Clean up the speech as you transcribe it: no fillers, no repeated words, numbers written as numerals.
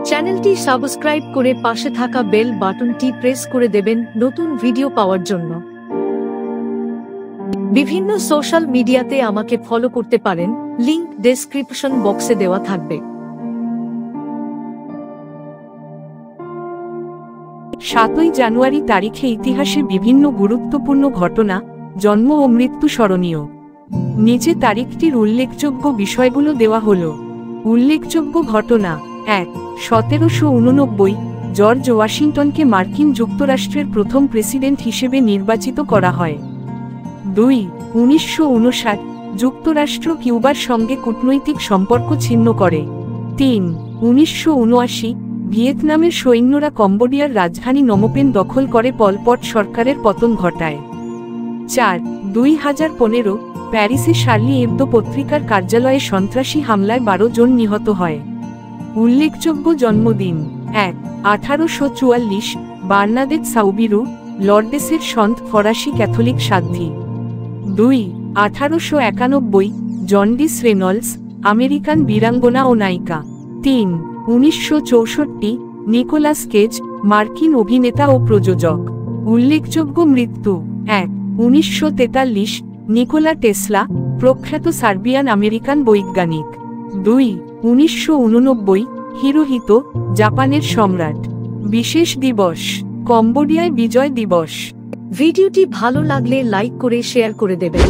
চ্যানেলটি সাবস্ক্রাইব করে পাশে থাকা বেল বাটনটি প্রেস করে দেবেন নতুন ভিডিও পাওয়ার জন্য। বিভিন্ন সোশ্যাল মিডিয়াতে আমাকে ফলো করতে পারেন, লিংক ডেসক্রিপশন বক্সে দেওয়া থাকবে। 7ই জানুয়ারি তারিখে ইতিহাসে বিভিন্ন গুরুত্বপূর্ণ ঘটনা, জন্ম ও মৃত্যু স্মরণীয়। নিচে তারিখটির উল্লেখযোগ্য বিষয়গুলো দেওয়া হলো। উল্লেখযোগ্য ঘটনা: 1. 1789 জর্জ ওয়াশিংটনকে মার্কিন যুক্তরাষ্ট্রের প্রথম প্রেসিডেন্ট হিসেবে নির্বাচিত করা হয়। 2. 1959 যুক্তরাষ্ট্র কিউবার সঙ্গে কূটনৈতিক সম্পর্ক ছিন্ন করে। 3. 1979 ভিয়েতনামের সৈন্যরা কম্বোডিয়ার রাজধানী নমপেন দখল করে পল পট সরকারের পতন ঘটায়। 4. 2015 প্যারিসে শার্লি এবদো পত্রিকার কার্যালয়ে সন্ত্রাসী হামলায় 12 জন নিহত হয়। উল্লেখযোগ্য জন্মদিন: 1. 1844 বার্নাদেত সাউবিরু, লর্ডেসের সন্ত ফরাসি ক্যাথলিক সাধ্বী। 2. 1891 জন্ডিস রেনল্ডস, আমেরিকান বীরাঙ্গনা ও নায়িকা। 3. 1964 নিকোলাস কেজ, মার্কিন অভিনেতা ও প্রযোজক। উল্লেখযোগ্য মৃত্যু: 1. 1943 নিকোলা টেসলা, প্রখ্যাত সার্বিয়ান আমেরিকান বৈজ্ঞানিক। 2. 1989 হিরোহিতো, জাপানের সম্রাট। বিশেষ দিবস: কম্বোডিয়ায় বিজয় দিবস। ভিডিওটি ভালো লাগলে লাইক করে শেয়ার করে দেবেন।